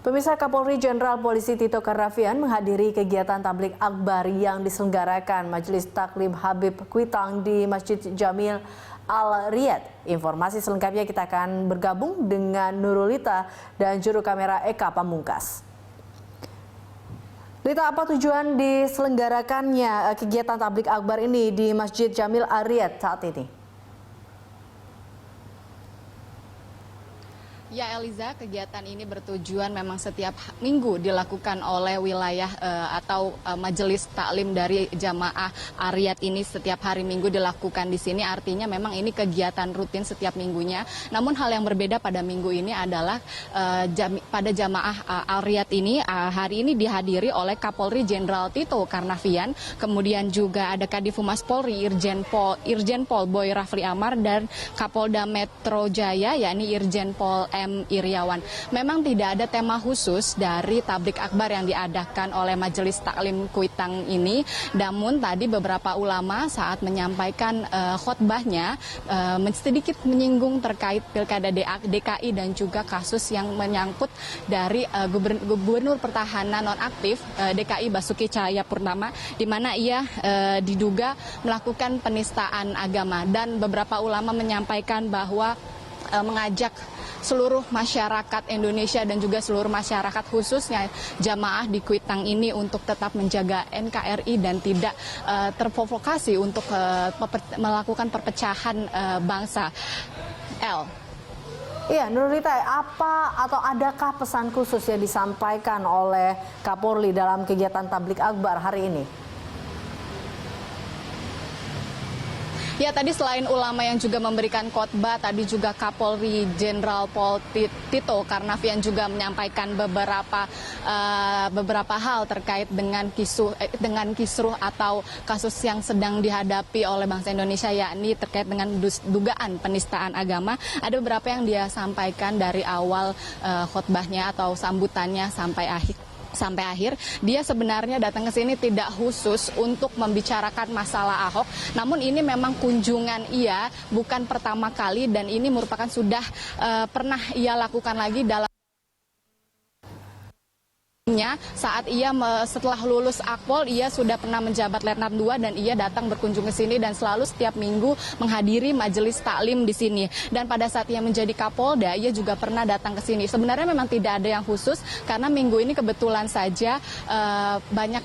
Pemirsa, Kapolri Jenderal Polisi Tito Karnavian menghadiri kegiatan tablik akbar yang diselenggarakan Majelis Taklim Habib Kuitang di Masjid Jamil Al-Riyad. Informasi selengkapnya kita akan bergabung dengan Nurulita dan juru kamera Eka Pamungkas. Lita, apa tujuan diselenggarakannya kegiatan tablik akbar ini di Masjid Jamil Al-Riyad saat ini? Ya Eliza, kegiatan ini bertujuan memang setiap minggu dilakukan oleh wilayah atau majelis taklim dari jamaah Ariyat ini setiap hari minggu dilakukan di sini. Artinya memang ini kegiatan rutin setiap minggunya. Namun hal yang berbeda pada minggu ini adalah pada jamaah Ariyat ini hari ini dihadiri oleh Kapolri Jenderal Tito Karnavian, kemudian juga ada Kadif Humas Polri Irjen Pol Boy Rafli Amar dan Kapolda Metro Jaya yakni Irjen Pol M. Iriawan. Memang tidak ada tema khusus dari tablik akbar yang diadakan oleh Majelis Taklim Kuitang ini. Namun tadi beberapa ulama saat menyampaikan khotbahnya sedikit menyinggung terkait Pilkada DKI dan juga kasus yang menyangkut dari Gubernur Pertahanan nonaktif DKI Basuki Cahayapurnama, di mana ia diduga melakukan penistaan agama, dan beberapa ulama menyampaikan bahwa mengajak seluruh masyarakat Indonesia dan juga seluruh masyarakat khususnya jamaah di Kuitang ini untuk tetap menjaga NKRI dan tidak terprovokasi untuk melakukan perpecahan bangsa. Iya, Nurulita, apa atau adakah pesan khusus yang disampaikan oleh Kapolri dalam kegiatan tablik akbar hari ini? Ya, tadi selain ulama yang juga memberikan khotbah, tadi juga Kapolri Jenderal Pol Tito Karnavian juga menyampaikan beberapa hal terkait dengan kisruh atau kasus yang sedang dihadapi oleh bangsa Indonesia, yakni terkait dengan dugaan penistaan agama. Ada beberapa yang dia sampaikan dari awal khotbahnya atau sambutannya sampai akhir. Dia sebenarnya datang ke sini tidak khusus untuk membicarakan masalah Ahok, namun ini memang kunjungan ia bukan pertama kali, dan ini merupakan sudah pernah ia lakukan lagi dalam saat ia setelah lulus Akpol. Ia sudah pernah menjabat Letnan 2 dan ia datang berkunjung ke sini dan selalu setiap minggu menghadiri majelis taklim di sini. Dan pada saat ia menjadi Kapolda, ia juga pernah datang ke sini. Sebenarnya memang tidak ada yang khusus karena minggu ini kebetulan saja banyak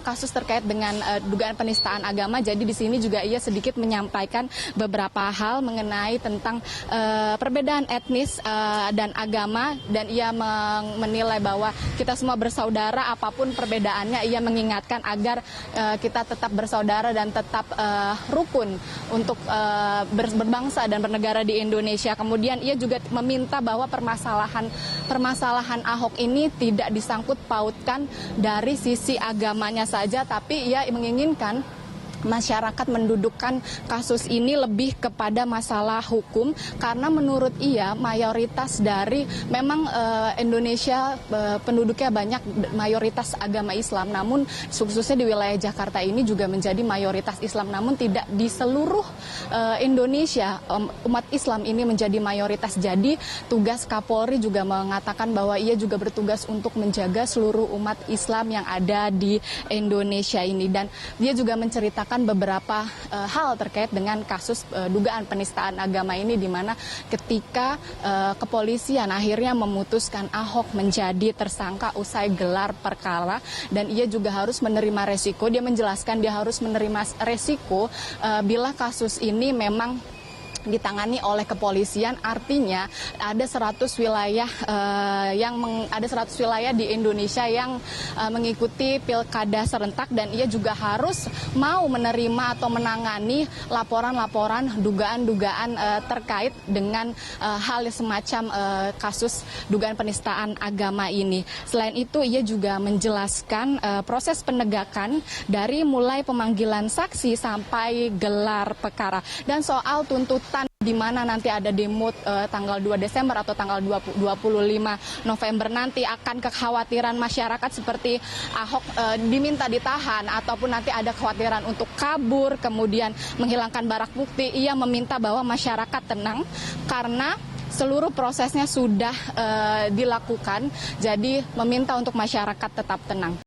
kasus terkait dengan dugaan penistaan agama. Jadi di sini juga ia sedikit menyampaikan beberapa hal mengenai tentang perbedaan etnis dan agama, dan ia menilai bahwa kita semua bersaudara apapun perbedaannya. Ia mengingatkan agar kita tetap bersaudara dan tetap rukun untuk berbangsa dan bernegara di Indonesia. Kemudian ia juga meminta bahwa permasalahan Ahok ini tidak disangkut pautkan dari sisi agamanya saja, tapi ia menginginkan masyarakat mendudukkan kasus ini lebih kepada masalah hukum, karena menurut ia mayoritas dari memang Indonesia penduduknya banyak mayoritas agama Islam, namun khususnya di wilayah Jakarta ini juga menjadi mayoritas Islam, namun tidak di seluruh Indonesia umat Islam ini menjadi mayoritas. Jadi tugas Kapolri juga mengatakan bahwa ia juga bertugas untuk menjaga seluruh umat Islam yang ada di Indonesia ini, dan dia juga menceritakan beberapa hal terkait dengan kasus dugaan penistaan agama ini, di mana ketika kepolisian akhirnya memutuskan Ahok menjadi tersangka usai gelar perkara, dan ia juga harus menerima resiko. Dia menjelaskan dia harus menerima resiko bila kasus ini memang ditangani oleh kepolisian. Artinya ada 100 wilayah ada 100 wilayah di Indonesia yang mengikuti pilkada serentak, dan ia juga harus mau menerima atau menangani laporan-laporan dugaan-dugaan terkait dengan hal semacam kasus dugaan penistaan agama ini. Selain itu, ia juga menjelaskan proses penegakan dari mulai pemanggilan saksi sampai gelar perkara, dan soal tuntutan di mana nanti ada demo tanggal 2 Desember atau tanggal 25 November nanti, akan kekhawatiran masyarakat seperti Ahok diminta ditahan ataupun nanti ada kekhawatiran untuk kabur kemudian menghilangkan barang bukti. Ia meminta bahwa masyarakat tenang karena seluruh prosesnya sudah dilakukan, jadi meminta untuk masyarakat tetap tenang.